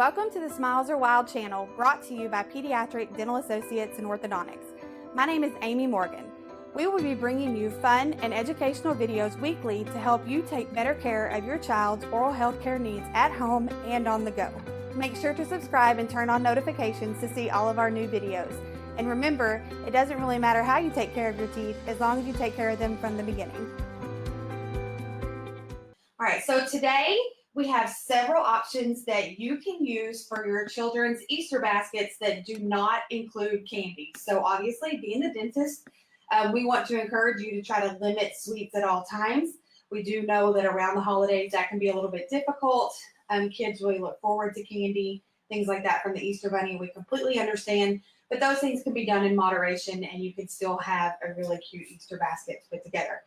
Welcome to the Smiles Are Wild channel, brought to you by Pediatric Dental Associates and Orthodontics. My name is Amy Morgan. We will be bringing you fun and educational videos weekly to help you take better care of your child's oral health care needs at home and on the go. Make sure to subscribe and turn on notifications to see all of our new videos. And remember, it doesn't really matter how you take care of your teeth as long as you take care of them from the beginning. All right, so today we have several options that you can use for your children's Easter baskets that do not include candy. So obviously, being the dentist, we want to encourage you to try to limit sweets at all times. We do know that around the holidays that can be a little bit difficult. Kids really look forward to candy, things like that from the Easter Bunny. We completely understand, but those things can be done in moderation and you can still have a really cute Easter basket put together.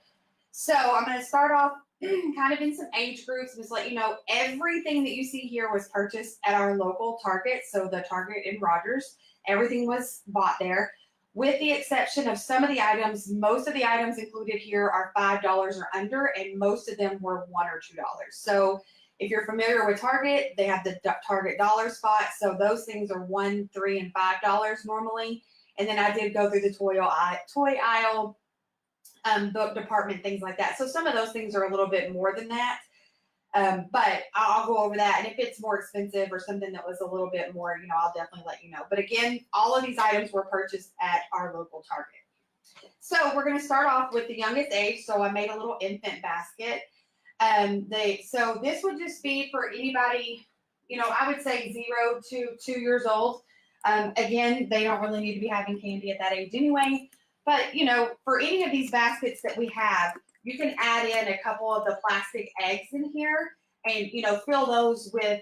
So I'm going to start off kind of in some age groups, just let you know everything that you see here was purchased at our local Target. So the Target in Rogers, everything was bought there, with the exception of some of the items. Most of the items included here are $5 or under, and most of them were $1 or $2. So if you're familiar with Target, they have the Target dollar spot. So those things are $1, $3, and $5 normally. And then I did go through the toy aisle, book department, things like that. So some of those things are a little bit more than that, but I'll go over that. And if it's more expensive or something that was a little bit more, I'll definitely let you know. But again, all of these items were purchased at our local Target. So we're going to start off with the youngest age. So I made a little infant basket. So this would just be for anybody, I would say 0 to 2 years old. Again, they don't really need to be having candy at that age anyway. But, for any of these baskets that we have, you can add in a couple of the plastic eggs in here and, fill those with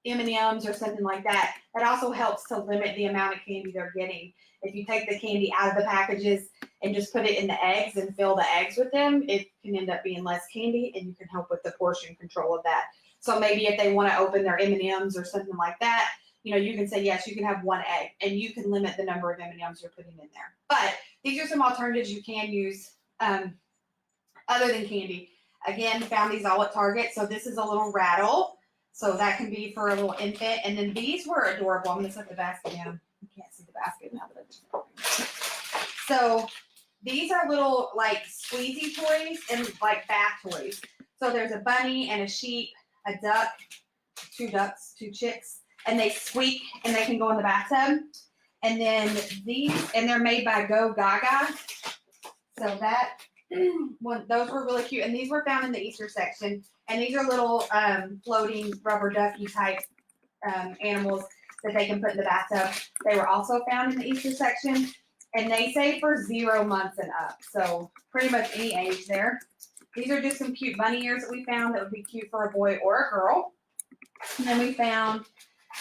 M&Ms or something like that. That also helps to limit the amount of candy they're getting. If you take the candy out of the packages and just put it in the eggs and fill the eggs with them, it can end up being less candy, and you can help with the portion control of that. So maybe if they want to open their M&Ms or something like that, you can say, yes, you can have 1 egg, and you can limit the number of M&Ms you're putting in there. But these are some alternatives you can use other than candy. Again, found these all at Target. So this is a little rattle. So that can be for a little infant. And then these were adorable. I'm going to set the basket down. You can't see the basket now. So these are little like squeezy toys and like bath toys. So there's a bunny and a sheep, a duck, 2 ducks, 2 chicks. And they squeak and they can go in the bathtub. And then these, and they're made by Go Gaga. So that one, those were really cute. And these were found in the Easter section. And these are little floating rubber ducky type animals that they can put in the bathtub. They were also found in the Easter section. And they say for 0 months and up. So pretty much any age there. These are just some cute bunny ears that we found that would be cute for a boy or a girl. And then we found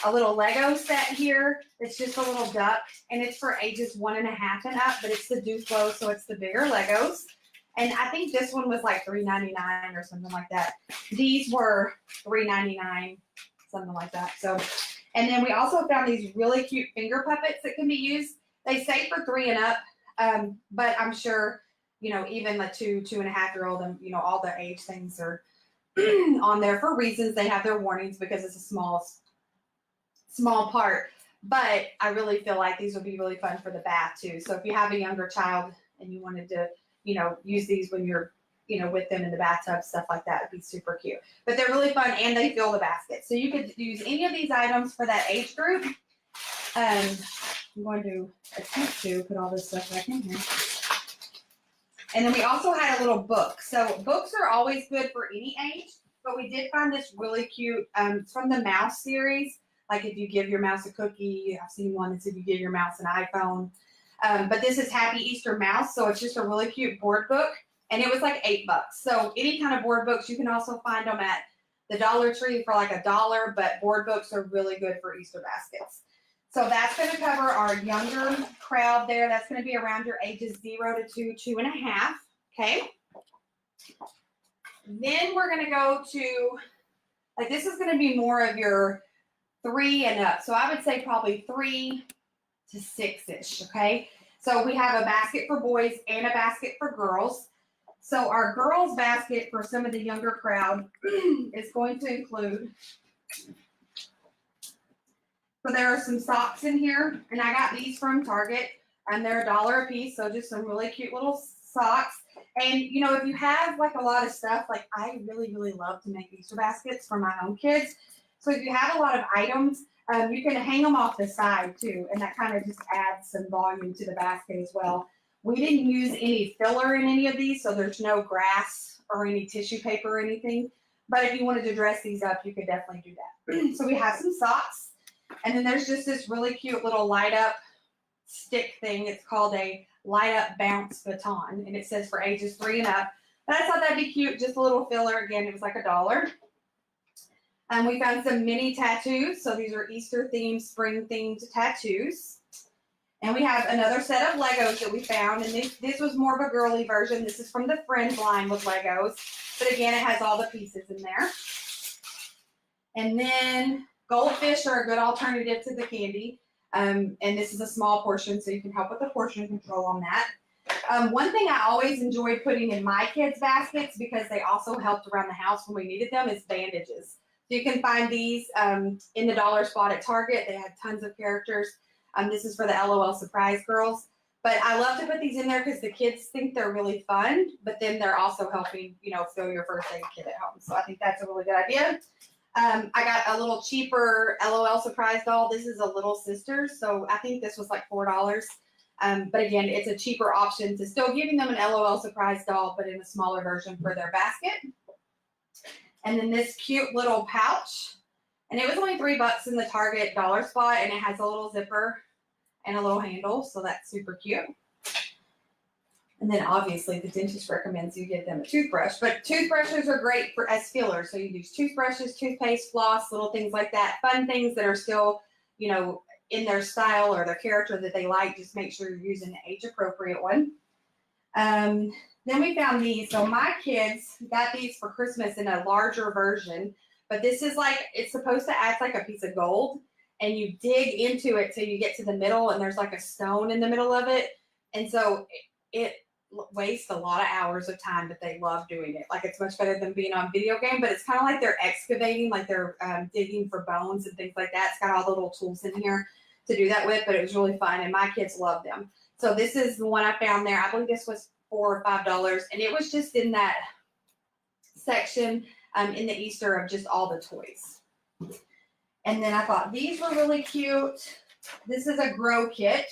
a little Lego set here. It's just a little duck, and it's for ages 1.5 and up, but it's the Duplo, so it's the bigger Legos. And I think this one was like $3.99 or something like that. These were $3.99, something like that. So, and then we also found these really cute finger puppets that can be used. They say for 3 and up, but I'm sure, even the 2.5-year-old and, all the age things are on there for reasons. They have their warnings because it's a small part, but I really feel like these would be really fun for the bath too. So if you have a younger child and you wanted to, use these when you're, with them in the bathtub, stuff like that would be super cute. But they're really fun and they fill the basket. So you could use any of these items for that age group. I'm going to attempt to put all this stuff back in here. And then we also had a little book. So books are always good for any age, but we did find this really cute, it's from the Mouse series. Like if you give your mouse a cookie, I've seen one that said you give your mouse an iPhone. But this is Happy Easter Mouse, so it's just a really cute board book. And it was like $8. So any kind of board books, you can also find them at the Dollar Tree for like $1, but board books are really good for Easter baskets. So that's going to cover our younger crowd there. That's going to be around your ages 0 to 2, 2.5. Okay. Then we're going to go to, like this is going to be more of your 3 and up. So I would say probably 3 to 6-ish, okay? So we have a basket for boys and a basket for girls. So our girls basket for some of the younger crowd is going to include So there are some socks in here, and I got these from Target, and they're $1 a piece, so just some really cute little socks. And you know, if you have like a lot of stuff, like I really, really love to make Easter baskets for my own kids. So if you have a lot of items, you can hang them off the side too, and that kind of just adds some volume to the basket as well. We didn't use any filler in any of these, so there's no grass or any tissue paper or anything. But if you wanted to dress these up, you could definitely do that. So we have some socks, and then there's just this really cute little light up stick thing. It's called a light up bounce baton, and it says for ages 3 and up. But I thought that'd be cute, just a little filler. Again, it was like $1. And we found some mini tattoos. So these are Easter themed, spring themed tattoos. And we have another set of Legos that we found, and this was more of a girly version. This is from the Friends line with Legos, but again, it has all the pieces in there. And then goldfish are a good alternative to the candy, and this is a small portion, so you can help with the portion control on that. One thing I always enjoyed putting in my kids' baskets, because they also helped around the house when we needed them, is bandages. So you can find these in the dollar spot at Target. They have tons of characters. This is for the LOL Surprise Girls. But I love to put these in there because the kids think they're really fun, but then they're also helping, you know, fill your first aid kit at home. So I think that's a really good idea. I got a little cheaper LOL Surprise doll. This is a Little Sisters, so I think this was like $4. But again, it's a cheaper option to still giving them an LOL Surprise doll, but in a smaller version for their basket. And then this cute little pouch. And it was only $3 in the Target dollar spot, and it has a little zipper and a little handle, so that's super cute. And then obviously the dentist recommends you give them a toothbrush, but toothbrushes are great for as fillers. So you use toothbrushes, toothpaste, floss, little things like that. Fun things that are still, you know, in their style or their character that they like. Just make sure you're using an age appropriate one. Then we found these. So my kids got these for Christmas in a larger version, but this is like, it's supposed to act like a piece of gold, and you dig into it till you get to the middle, and there's like a stone in the middle of it. And so it wastes a lot of hours of time, but they love doing it. Like, it's much better than being on video game, but it's kind of like they're excavating, like they're digging for bones and things like that. It's got all the little tools in here to do that with, but it was really fun, and my kids love them. So this is the one I found there. I believe this was $4 or $5, and it was just in that section in the Easter of just all the toys. And then I thought these were really cute. This is a grow kit.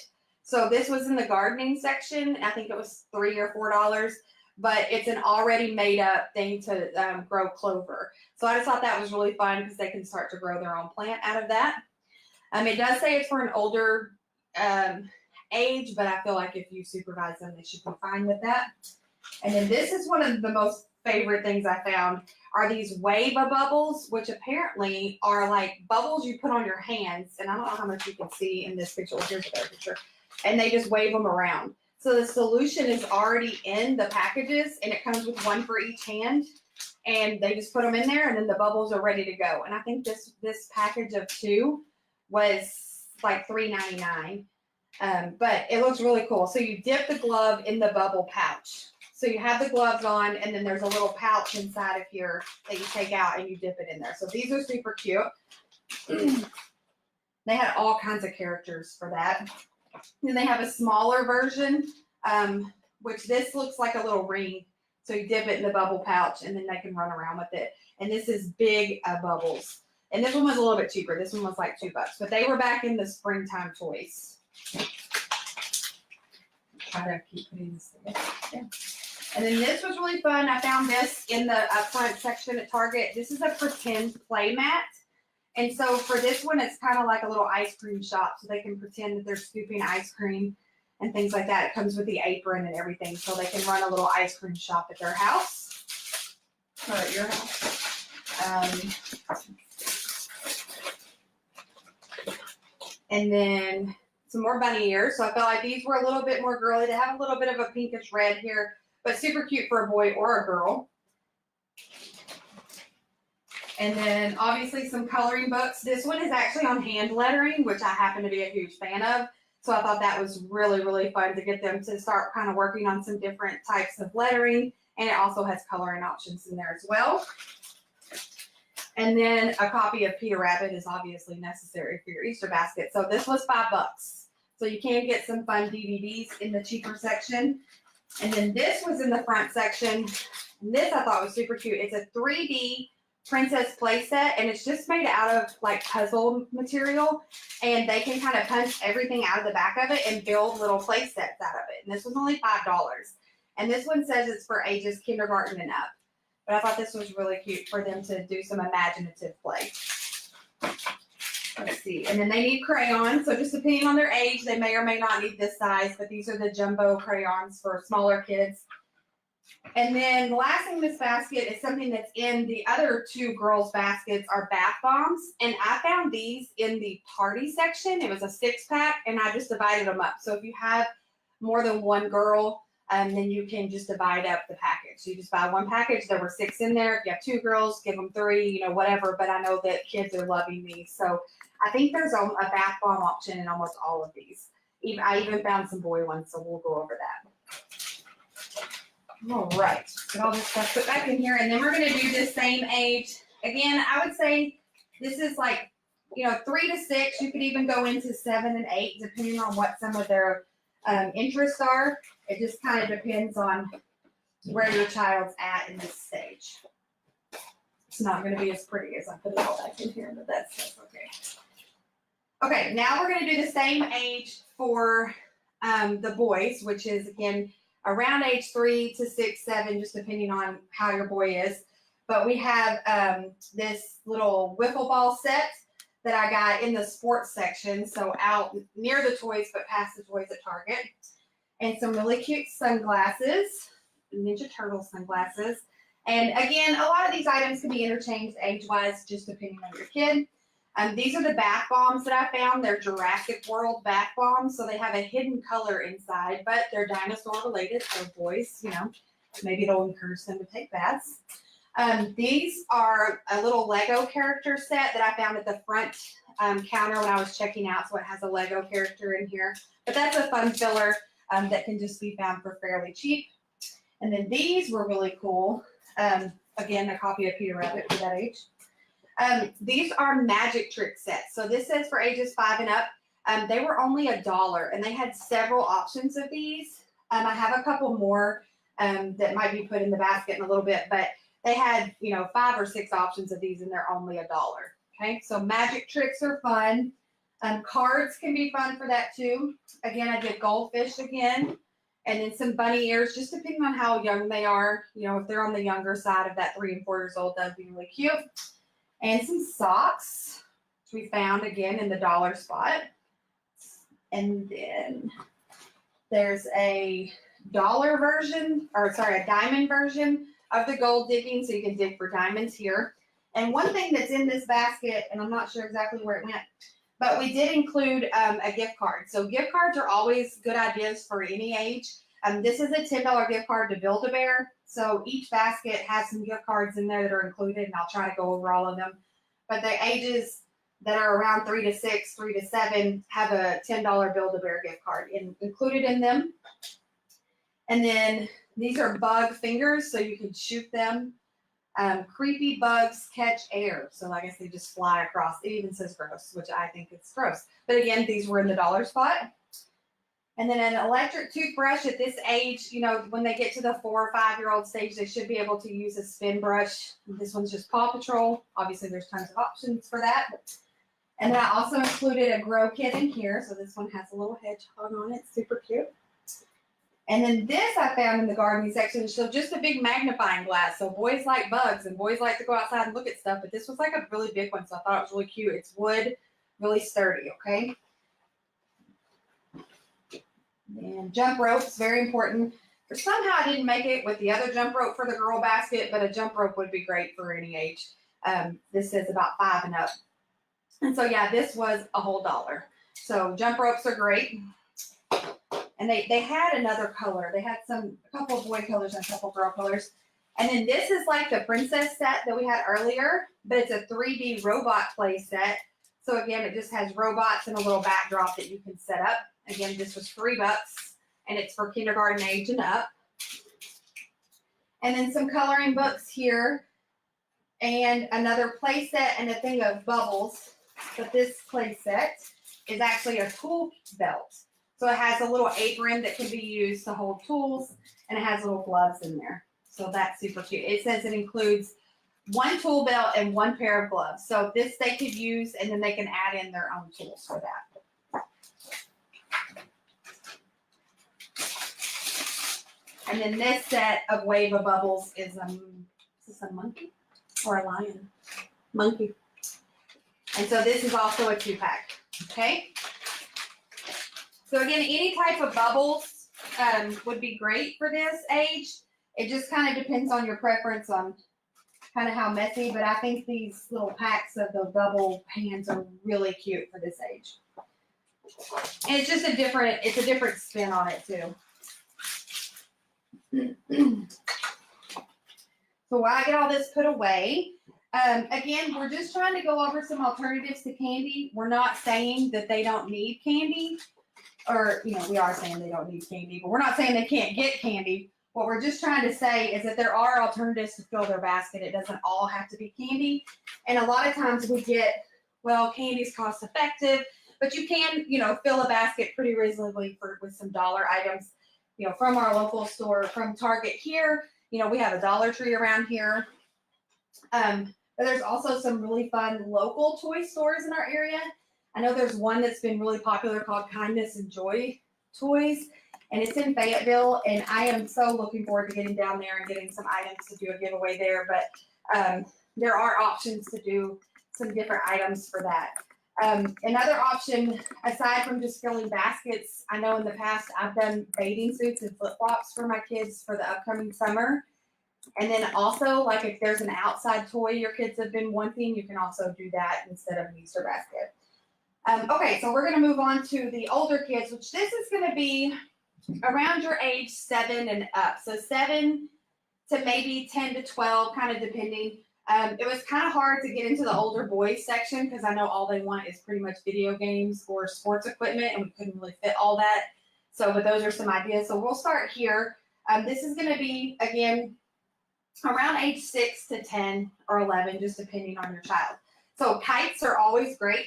So this was in the gardening section. I think it was $3 or $4, but it's an already made up thing to grow clover. So I just thought that was really fun because they can start to grow their own plant out of that. It does say it's for an older age, but I feel like if you supervise them, they should be fine with that. And then this is one of the most favorite things I found are these wave bubbles, which apparently are like bubbles you put on your hands. And I don't know how much you can see in this picture. Here's a better picture. And they just wave them around. So the solution is already in the packages, and it comes with one for each hand. And they just put them in there, and then the bubbles are ready to go. And I think this package of 2 was like $3.99. But it looks really cool. So you dip the glove in the bubble pouch. So you have the gloves on, and then there's a little pouch inside of here that you take out and you dip it in there. So these are super cute. They had all kinds of characters for that. Then they have a smaller version, which this looks like a little ring. So you dip it in the bubble pouch, and then they can run around with it. And this is big bubbles. And this one was a little bit cheaper. This one was like $2, but they were back in the springtime toys. Try to keep putting this together. Yeah. And then this was really fun. I found this in the front section at Target. This is a pretend play mat. And so for this one, it's kind of like a little ice cream shop. So they can pretend that they're scooping ice cream and things like that. It comes with the apron and everything. So they can run a little ice cream shop at their house or at your house. And then some more bunny ears. So I felt like these were a little bit more girly. They have a little bit of a pinkish red here, but super cute for a boy or a girl. And then obviously some coloring books. This one is actually on hand lettering, which I happen to be a huge fan of. So I thought that was really, really fun to get them to start kind of working on some different types of lettering. And it also has coloring options in there as well. And then a copy of Peter Rabbit is obviously necessary for your Easter basket. So this was $5. So you can get some fun DVDs in the cheaper section. And then this was in the front section. And this I thought was super cute. It's a 3D princess playset, and it's just made out of like puzzle material. And they can kind of punch everything out of the back of it and build little play sets out of it. And this was only $5. And this one says it's for ages kindergarten and up. But I thought this was really cute for them to do some imaginative play. Let's see. And then they need crayons. So just depending on their age, they may or may not need this size. But these are the jumbo crayons for smaller kids. And then the last thing in this basket is something that's in the other two girls' baskets are bath bombs. And I found these in the party section. It was a 6-pack, and I just divided them up. So if you have more than one girl, then you can just divide up the package. So you just buy one package. There were 6 in there. If you have 2 girls, give them 3, whatever. But I know that kids are loving these. So I think there's a bath bomb option in almost all of these. I even found some boy ones, so we'll go over that. All right, get all this stuff put back in here, and then we're going to do this same age. Again, I would say this is like, 3 to 6. You could even go into 7 and 8, depending on what some of their interests are. It just kind of depends on where your child's at in this stage. It's not going to be as pretty as I put it all back in here, but that's okay. Okay, now we're going to do the same age for the boys, which is, again, around age 3 to 6, 7, just depending on how your boy is. But we have this little wiffle ball set that I got in the sports section, so out near the toys, but past the toys at Target. And some really cute sunglasses, Ninja Turtle sunglasses. And again, a lot of these items can be interchanged age-wise, just depending on your kid. These are the bath bombs that I found. They're Jurassic World bath bombs, so they have a hidden color inside, but they're dinosaur related, so boys, maybe it'll encourage them to take baths. These are a little Lego character set that I found at the front counter when I was checking out, so it has a Lego character in here. But that's a fun filler that can just be found for fairly cheap. And then these were really cool. Again, a copy of Peter Rabbit for that age. These are magic trick sets. So this says for ages 5 and up. They were only $1, and they had several options of these. I have a couple more that might be put in the basket in a little bit, but they had, 5 or 6 options of these, and they're only $1. Okay, so magic tricks are fun. Cards can be fun for that too. Again, I did goldfish again, and then some bunny ears, just depending on how young they are. If they're on the younger side of that 3 and 4 years old, that'd be really cute. And some socks, which we found again in the dollar spot. And then there's a diamond version of the gold digging, so you can dig for diamonds here. And one thing that's in this basket, and I'm not sure exactly where it went, but we did include a gift card. So gift cards are always good ideas for any age. This is a $10 gift card to Build-A-Bear. So each basket has some gift cards in there that are included, and I'll try to go over all of them. But the ages that are around 3 to 6, 3 to 7 have a $10 Build-A-Bear gift card included in them. And then these are bug fingers, so you can shoot them. Creepy bugs catch air. So I guess they just fly across. It even says gross, which I think is gross. But again, these were in the dollar spot. And then an electric toothbrush at this age, when they get to the 4 or 5 year old stage, they should be able to use a spin brush. This one's just Paw Patrol. Obviously, there's tons of options for that. And then I also included a grow kit in here. So this one has a little hedgehog on it. Super cute. And then this I found in the gardening section. So just a big magnifying glass. So boys like bugs and boys like to go outside and look at stuff. But this was like a really big one. So I thought it was really cute. It's wood, really sturdy, okay? And jump ropes, very important. But somehow I didn't make it with the other jump rope for the girl basket, but a jump rope would be great for any age. This is about 5 and up. And so, yeah, this was a whole $1. So jump ropes are great. And they had another color. They had a couple of boy colors and a couple of girl colors. And then this is like the princess set that we had earlier, but it's a 3D robot play set. So again, it just has robots and a little backdrop that you can set up. Again, this was $3, and it's for kindergarten age and up. And then some coloring books here. and another play set and a thing of bubbles. But this play set is actually a tool belt. So it has a little apron that can be used to hold tools, and it has little gloves in there. So that's super cute. It says it includes one tool belt and one pair of gloves. So this they could use, and then they can add in their own tools for that. And then this set of Wave of Bubbles is is this a monkey or a lion? Monkey. And so this is also a 2-pack. Okay. So again, any type of bubbles would be great for this age. It just kind of depends on your preference on kind of how messy, but I think these little packs of the bubble pans are really cute for this age. And it's just a different spin on it too. So while I get all this put away, again, we're just trying to go over some alternatives to candy. We're not saying that they don't need candy, or, you know, we are saying they don't need candy, but we're not saying they can't get candy. What we're just trying to say is that there are alternatives to fill their basket. It doesn't all have to be candy. And a lot of times we get, well, candy's cost effective, but you can, you know, fill a basket pretty reasonably with some dollar items, you know, from our local store, from Target here. You know, we have a Dollar Tree around here. But there's also some really fun local toy stores in our area. I know there's one that's been really popular called Kindness and Joy Toys, and it's in Fayetteville, and I am so looking forward to getting down there and getting some items to do a giveaway there, but there are options to do some different items for that. Another option, aside from just filling baskets, I know in the past I've done bathing suits and flip-flops for my kids for the upcoming summer. And then also, like if there's an outside toy your kids have been wanting, you can also do that instead of an Easter basket. Okay, so we're going to move on to the older kids, which this is going to be around your age 7 and up. So 7 to maybe 10 to 12, kind of depending. It was kind of hard to get into the older boys section because I know all they want is pretty much video games or sports equipment, and we couldn't really fit all that. So, but those are some ideas. So we'll start here. This is going to be, again, around age 6 to 10 or 11, just depending on your child. So kites are always great.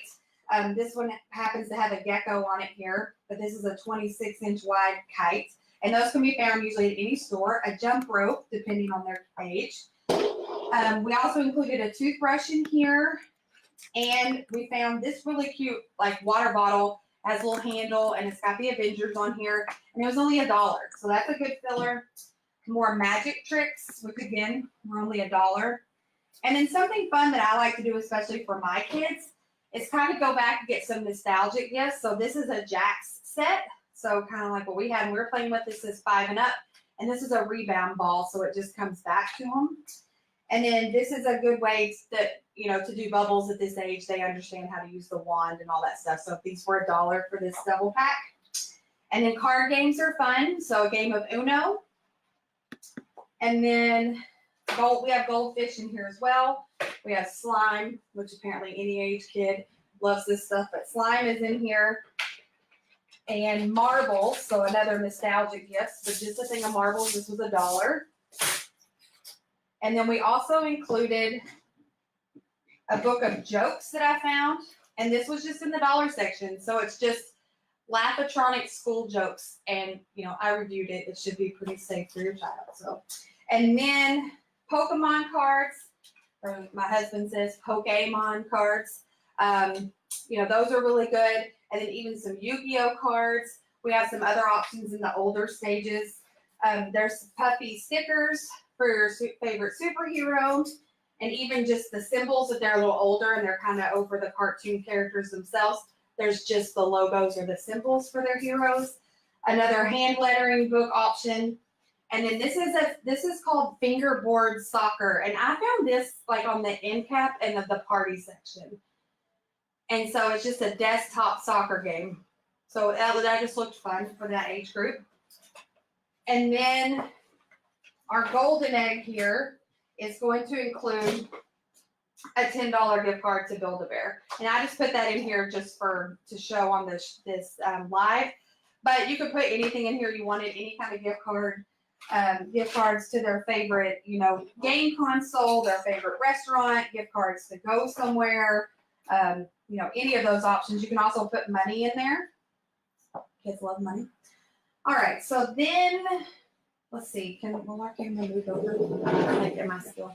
This one happens to have a gecko on it here, but this is a 26-inch wide kite. And those can be found usually at any store. A jump rope, depending on their age. We also included a toothbrush in here. And we found this really cute, like, water bottle. Has a little handle, and it's got the Avengers on here. And it was only $1. So that's a good filler. More magic tricks, which again, were only $1. And then something fun that I like to do, especially for my kids, is kind of go back and get some nostalgic gifts. So this is a Jax set. So kind of like what we had when we were playing with. This is 5 and up. And this is a rebound ball, so it just comes back to them. And then this is a good way that, you know, to do bubbles at this age. They understand how to use the wand and all that stuff. So if these were $1 for this double pack. And then card games are fun. So a game of Uno. And then we have goldfish in here as well. We have slime, which apparently any age kid loves this stuff, but slime is in here. And marbles, so another nostalgic gift, but just a thing of marbles. This was $1. And then we also included a book of jokes that I found, and this was just in the dollar section. So it's just Laugh-O-Tronic school jokes, and you know, I reviewed it. It should be pretty safe for your child. So, and then Pokemon cards, or my husband says Pokemon cards. You know, those are really good. And then even some Yu-Gi-Oh cards. We have some other options in the older stages. There's puffy stickers for your favorite superhero, and even just the symbols if they're a little older and they're kind of over the cartoon characters themselves. There's just the logos or the symbols for their heroes. Another hand lettering book option. And then this is called Fingerboard Soccer. And I found this like on the end cap and the party section. And so it's just a desktop soccer game. So that just looked fun for that age group. And then our golden egg here is going to include a $10 gift card to Build-A-Bear. And I just put that in here just to show on this live. But you could put anything in here you wanted, any kind of gift card. gift cards to their favorite, game console, their favorite restaurant, gift cards to go somewhere, any of those options. You can also put money in there. Kids love money. All right, so then, let's see, will our camera move over? I get my skill.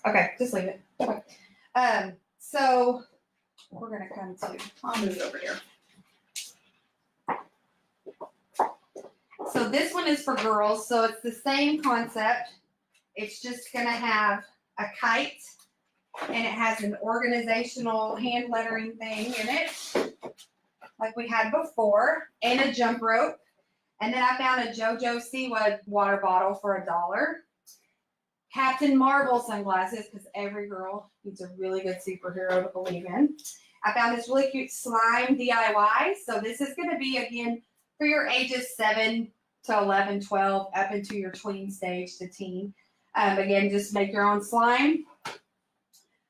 Okay, just leave it. Okay. So we're gonna come to, I'll move over here. So this one is for girls, so it's the same concept. It's just gonna have a kite, and it has an organizational hand lettering thing in it, like we had before, and a jump rope. And then I found a JoJo Siwa water bottle for $1. Captain Marvel sunglasses, because every girl needs a really good superhero to believe in. I found this really cute slime DIY. So this is going to be, again, for your ages 7 to 11, 12, up into your tween stage to teen. Again, just make your own slime.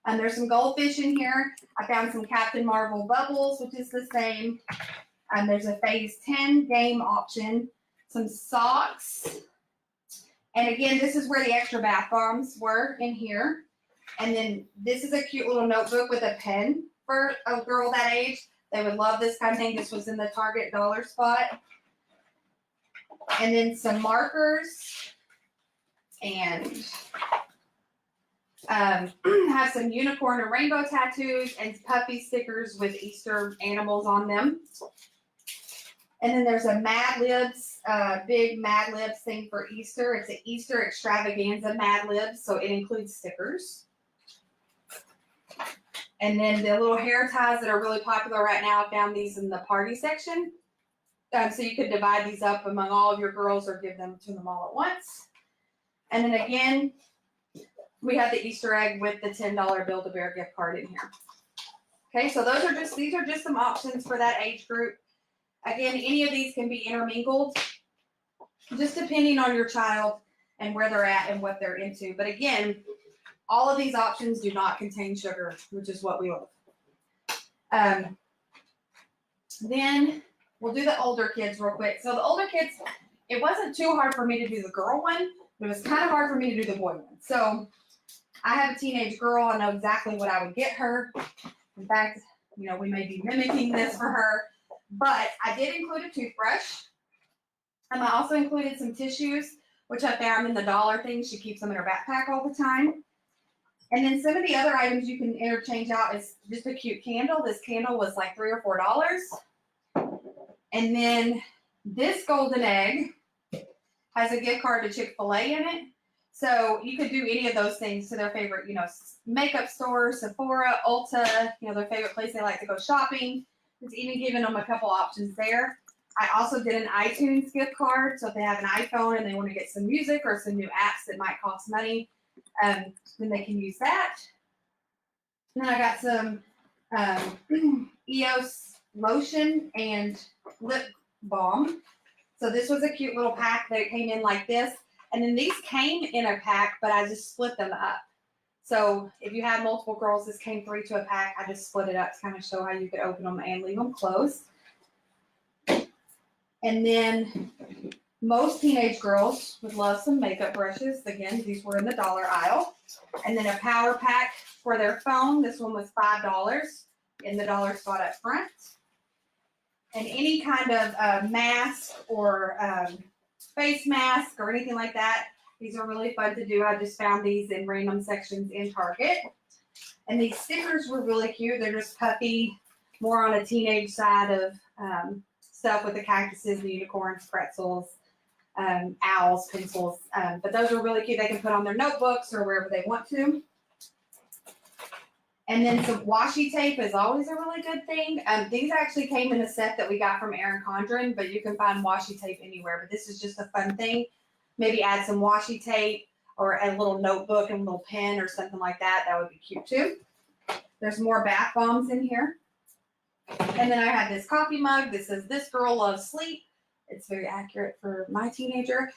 And there's some goldfish in here. I found some Captain Marvel bubbles, which is the same. And there's a phase 10 game option, some socks. And again, this is where the extra bath bombs were in here. And then this is a cute little notebook with a pen for a girl that age. They would love this kind of thing. This was in the Target dollar spot. And then some markers. And have some unicorn and rainbow tattoos and puppy stickers with Easter animals on them. And then there's a Mad Libs, big Mad Libs thing for Easter. It's an Easter extravaganza Mad Libs, so it includes stickers. And then the little hair ties that are really popular right now, I found these in the party section. So you could divide these up among all of your girls or give them to them all at once. And then again, we have the Easter egg with the $10 Build-A-Bear gift card in here. Okay, so these are just some options for that age group. Again, any of these can be intermingled, just depending on your child and where they're at and what they're into. But again, all of these options do not contain sugar, which is what we love. Then we'll do the older kids real quick. So the older kids, it wasn't too hard for me to do the girl one, but it was kind of hard for me to do the boy one. So I have a teenage girl. I know exactly what I would get her. In fact, we may be mimicking this for her. But I did include a toothbrush. I also included some tissues, which I found in the dollar thing. She keeps them in her backpack all the time. And then some of the other items you can interchange out is just a cute candle. This candle was like $3 or $4. And then this golden egg has a gift card to Chick-fil-A in it. So you could do any of those things to their favorite, makeup store, Sephora, Ulta, their favorite place they like to go shopping. It's even giving them a couple options there. I also did an iTunes gift card. So if they have an iPhone and they want to get some music or some new apps that might cost money, then they can use that. And then I got some EOS lotion and lip balm. So this was a cute little pack that came in like this. And then these came in a pack, but I just split them up. So if you have multiple girls, this came 3 to a pack. I just split it up to kind of show how you could open them and leave them closed. And then most teenage girls would love some makeup brushes. Again, these were in the dollar aisle. And then a power pack for their phone. This one was $5 in the dollar spot up front. And any kind of mask or face mask or anything like that. These are really fun to do. I just found these in random sections in Target. And these stickers were really cute. They're just puffy, more on a teenage side of stuff with the cactuses, the unicorns, pretzels, owls, pencils. But those are really cute. They can put on their notebooks or wherever they want to. And then some washi tape is always a really good thing. These actually came in a set that we got from Erin Condren, but you can find washi tape anywhere. But this is just a fun thing. Maybe add some washi tape or a little notebook and a little pen or something like that. That would be cute too. There's more bath bombs in here. And then I had this coffee mug that says, "This girl loves sleep." It's very accurate for my teenager.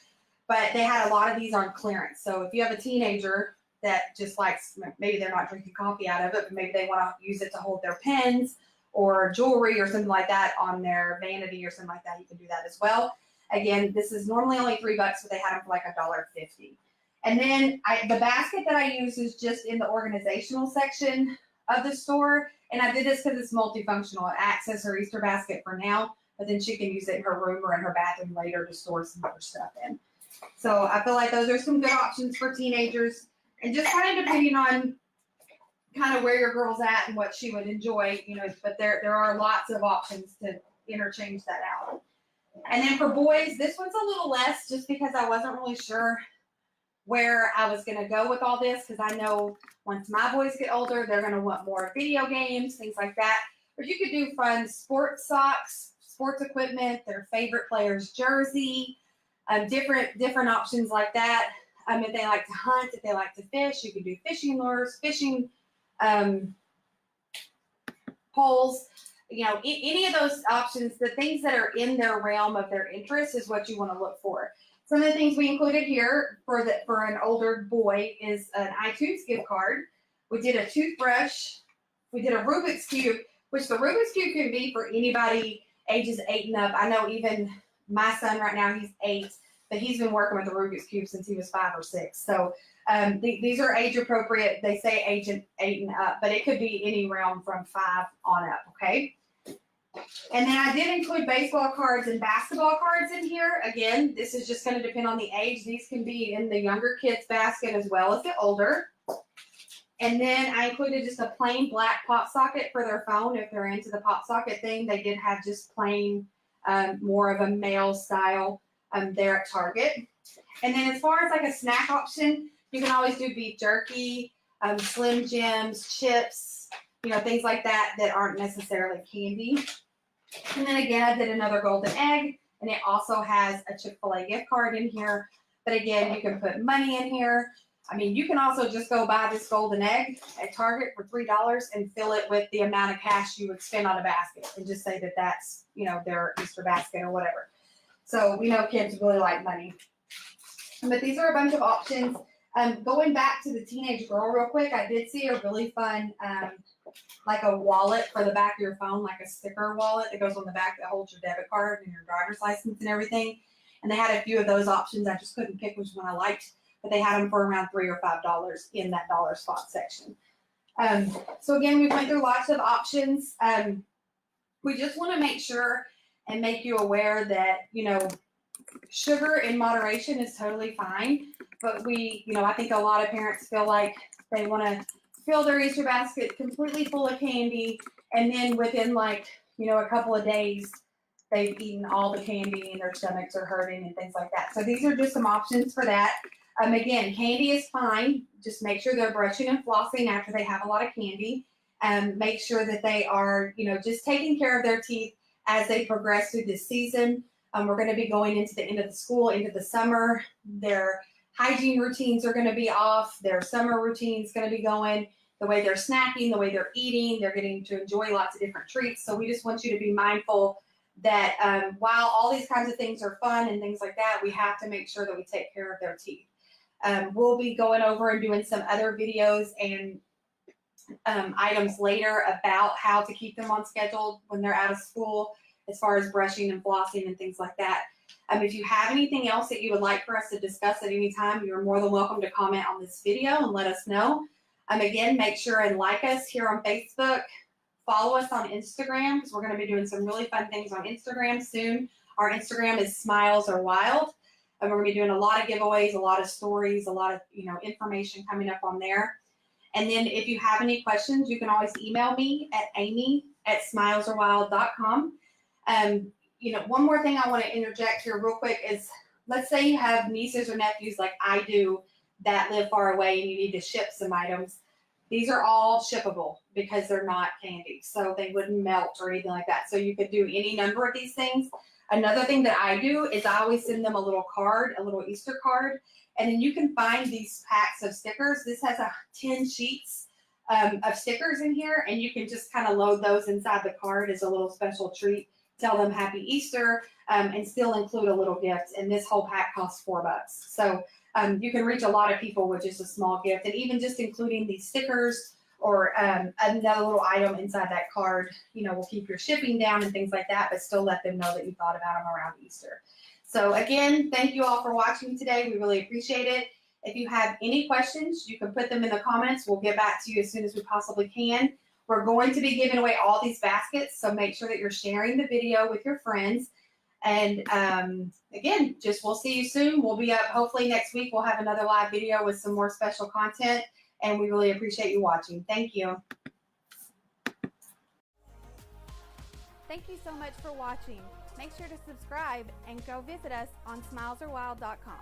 But they had a lot of these on clearance. So if you have a teenager that just likes, maybe they're not drinking coffee out of it, but maybe they want to use it to hold their pens or jewelry or something like that on their vanity or something like that, you can do that as well. Again, this is normally only $3, but they had them for like $1.50. And then the basket that I use is just in the organizational section of the store. And I did this because it's multifunctional. It acts as her Easter basket for now, but then she can use it in her room or in her bathroom later to store some other stuff in. So I feel like those are some good options for teenagers. And just kind of depending on kind of where your girl's at and what she would enjoy, you know, but there are lots of options to interchange that out. And then for boys, this one's a little less just because I wasn't really sure where I was going to go with all this, because I know once my boys get older, they're going to want more video games, things like that. But you could do fun sports socks, sports equipment, their favorite player's jersey, different options like that. If they like to hunt, if they like to fish, you can do fishing lures, fishing poles. You know, any of those options, the things that are in their realm of their interest is what you want to look for. Some of the things we included here for an older boy is an iTunes gift card. We did a toothbrush. We did a Rubik's Cube, which the Rubik's Cube can be for anybody ages 8 and up. I know even my son right now, he's 8, but he's been working with the Rubik's Cube since he was 5 or 6. So these are age appropriate. They say age 8 and up, but it could be any realm from 5 on up, okay? And then I did include baseball cards and basketball cards in here. Again, this is just going to depend on the age. These can be in the younger kids' basket as well as the older. And then I included just a plain black pop socket for their phone. If they're into the pop socket thing, they did have just plain, more of a male style there at Target. And then as far as like a snack option, you can always do beef jerky, Slim Jims, chips, you know, things like that that aren't necessarily candy. And then again, I did another golden egg, and it also has a Chick-fil-A gift card in here. But again, you can put money in here. I mean, you can also just go buy this golden egg at Target for $3 and fill it with the amount of cash you would spend on a basket and just say that that's, you know, their Easter basket or whatever. So we know kids really like money. But these are a bunch of options. Going back to the teenage girl real quick, I did see a really fun like a wallet for the back of your phone, like a sticker wallet that goes on the back that holds your debit card and your driver's license and everything. And they had a few of those options. I just couldn't pick which one I liked, but they had them for around $3 or $5 in that dollar spot section. So again, we went through lots of options. We just want to make sure and make you aware that, you know, sugar in moderation is totally fine. But I think a lot of parents feel like they want to fill their Easter basket completely full of candy, and then within a couple of days, they've eaten all the candy and their stomachs are hurting and things like that. So these are just some options for that. Again, candy is fine. Just make sure they're brushing and flossing after they have a lot of candy. Make sure that they are, just taking care of their teeth as they progress through this season. We're going to be going into the end of the school, into the summer. Their hygiene routines are going to be off. Their summer routine's going to be going. The way they're snacking, the way they're eating, they're getting to enjoy lots of different treats. So we just want you to be mindful that while all these kinds of things are fun and things like that, we have to make sure that we take care of their teeth. We'll be going over and doing some other videos and items later about how to keep them on schedule when they're out of school, as far as brushing and flossing and things like that. If you have anything else that you would like for us to discuss at any time, you're more than welcome to comment on this video and let us know. Again, make sure and like us here on Facebook. Follow us on Instagram, because we're going to be doing some really fun things on Instagram soon. Our Instagram is Smiles Are Wild. And we're going to be doing a lot of giveaways, a lot of stories, a lot of information coming up on there. And then if you have any questions, you can always email me at amy@smilesarewild.com. One more thing I want to interject here real quick is, let's say you have nieces or nephews like I do that live far away and you need to ship some items. These are all shippable because they're not candy, so they wouldn't melt or anything like that. So you could do any number of these things. Another thing that I do is I always send them a little card, a little Easter card, and then you can find these packs of stickers. This has 10 sheets of stickers in here, and you can just kind of load those inside the card as a little special treat. Tell them Happy Easter, and still include a little gift. And this whole pack costs $4. So you can reach a lot of people with just a small gift, and even just including these stickers or another little item inside that card, will keep your shipping down and things like that, but still let them know that you thought about them around Easter. So again, thank you all for watching today. We really appreciate it. If you have any questions, you can put them in the comments. We'll get back to you as soon as we possibly can. We're going to be giving away all these baskets, so make sure that you're sharing the video with your friends. And again, we'll see you soon. We'll be up hopefully next week. We'll have another live video with some more special content, and we really appreciate you watching. Thank you. Thank you so much for watching. Make sure to subscribe and go visit us on smilesarwild.com.